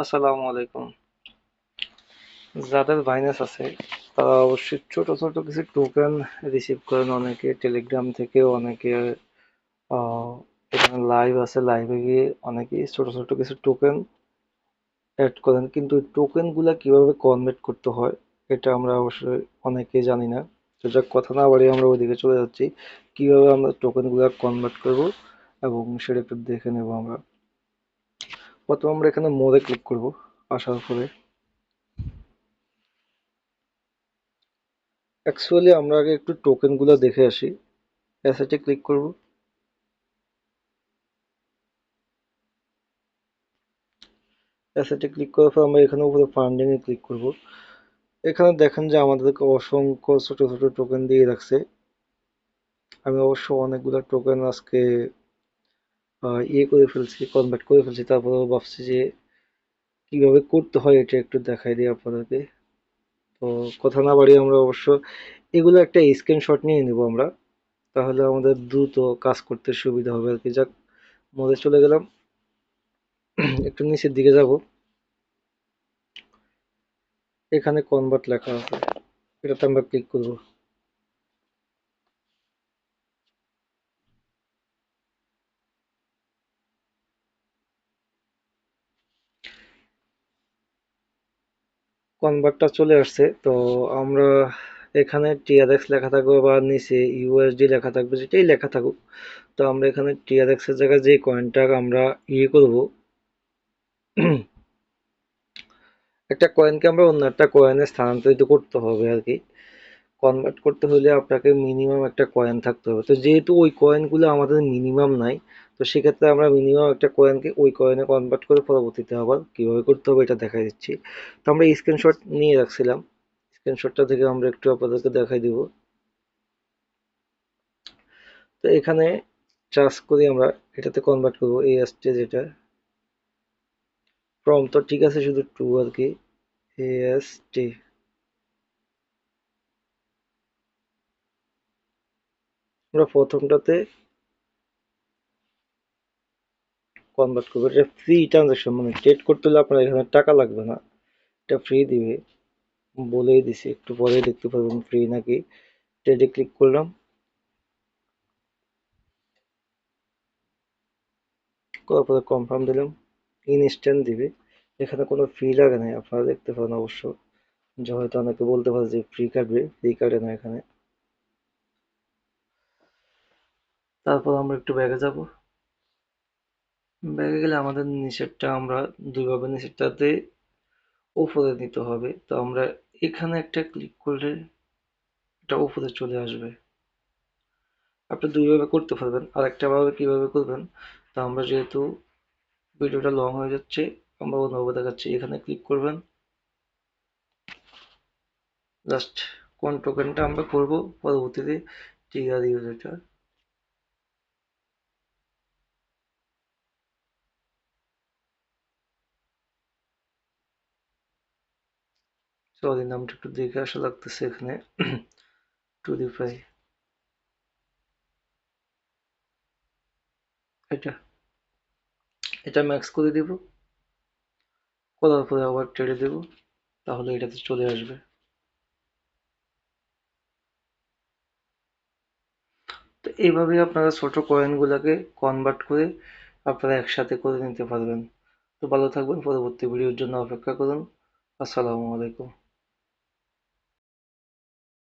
আসসালামু আলাইকুম। যাদের বাইন্যান্স আছে তারা অবশ্যই ছোট ছোট কিছু টোকেন রিসিভ করেন, অনেকে টেলিগ্রাম থেকে, অনেকে এখানে লাইভ আছে, লাইভে গিয়ে অনেকেই ছোট ছোট কিছু টোকেন অ্যাড করেন, কিন্তু টোকেন গুলা কিভাবে কনভার্ট করতে হয় এটা আমরা অবশ্যই অনেকেই জানি না। তো যাক, কথা না বাড়িয়ে আমরা ওইদিকে চলে যাচ্ছি, কিভাবে আমরা টোকেন গুলা কনভার্ট করব এবং সেটা একটু দেখে নেব আমরা। প্রথমে আমরা এখানে মোরে ক্লিক করব। আসার পরে অ্যাকচুয়ালি আমরা আগে একটু টোকেন গুলা দেখে আসি। অ্যাসেটে ক্লিক করব। অ্যাসেটে ক্লিক করার পর আমরা এখানে উপরে ফান্ডিং এ ক্লিক করব। এখানে দেখেন যে আমাদেরকে অসংখ্য ছোট ছোট টোকেন দিয়ে রাখছে। আমি অবশ্য অনেকগুলো টোকেন আজকে ইয়ে করে ফেলছি, কনভার্ট করে ফেলছি। তারপরেও ভাবছি যে কিভাবে করতে হয় এটা একটু দেখাই দিই আপনাদেরকে। তো কথা না বাড়িয়ে আমরা অবশ্য এগুলো একটা স্ক্রিনশট নিয়ে নেব আমরা, তাহলে আমাদের দ্রুত কাজ করতে সুবিধা হবে আর কি। যাক, মোডে চলে গেলাম। একটু নিচের দিকে যাব। এখানে কনভার্ট লেখা আছে, এটাতে আমরা ক্লিক করব। কনভার্টটা চলে আসছে। তো আমরা এখানে টিআরএক্স লেখা থাকবে বা নিচে ইউএসডি লেখা থাকবে, যেটাই লেখা থাকুক। তো আমরা এখানে টিআরএক্স এর জায়গায় যে কয়েনটা আমরা ইয়ে করব, একটা কয়েনকে আমরা অন্য একটা কয়েনে স্থানান্তরিত করতে হবে আর কি। কনভার্ট করতে হলে আপনাকে মিনিমাম একটা কয়েন থাকতে হবে। তো যেহেতু ওই কয়েনগুলো আমাদের মিনিমাম নাই, তো সেক্ষেত্রে আমরা মিনিমাম একটা কয়েনকে ওই কয়েনে কনভার্ট করে পরবর্তীতে আবার কিভাবে করতে হবে এটা দেখা দিচ্ছি। তো আমরা স্ক্রিনশট নিয়ে রাখছিলাম, স্ক্রিনশটটা থেকে আমরা একটু আপনাদেরকে দেখাই দিব। তো এখানে চার্জ করি আমরা, এটাতে কনভার্ট করবো এই আসছে যেটা ফর্ম। তো ঠিক আছে, শুধু টু আর কি, এএসটি। আমরা প্রথমটাতে কনভার্ট করবো। এটা ফ্রি ট্রানজাকশন, মানে ট্রেড করতে হলে আপনার এখানে টাকা লাগবে না, এটা ফ্রি দিবে। বলেই দিছি, একটু পরেই দেখতে পারবেন ফ্রি নাকি। ট্রেডে ক্লিক করলাম, করার পরে কনফার্ম দিলাম। ইনস্ট্যান্ট দিবে, এখানে কোনো ফি লাগে না, আপনারা দেখতে পারেন অবশ্য। যে হয়তো অনেকে বলতে পারে যে ফ্রি কাটবে, ফ্রি কাটে না এখানে। তারপর আমরা একটু ব্যাগে যাব। ব্যাগে গেলে আমাদের নিচেরটা আমরা দুইভাবে নিচেরটাতে উপরে নিতে হবে। তো আমরা এখানে একটা ক্লিক করলে এটা উপরে চলে আসবে। আপনি দুইভাবে করতে পারবেন, আর একটা ভাবে কিভাবে করবেন। তো আমরা যেহেতু ভিডিওটা লং হয়ে যাচ্ছে, আমরা অন্যভাবে দেখাচ্ছি। এখানে ক্লিক করবেন, জাস্ট কোন টোকেনটা আমরা করব পরবর্তীতে ট্রিগার ইউজ এটা। সরি, নামটা একটু দেখে আসা লাগতেছে এখানে। টুরিফাই, এটা এটা ম্যাক্স করে দিব। করার পরে আবার ছেড়ে দেব, তাহলে এটাতে চলে আসবে। তো এইভাবেই আপনারা ছোট কয়েনগুলোকে কনভার্ট করে আপনারা একসাথে করে নিতে পারবেন। তো ভালো থাকবেন, পরবর্তী ভিডিওর জন্য অপেক্ষা করুন। আসসালামু আলাইকুম।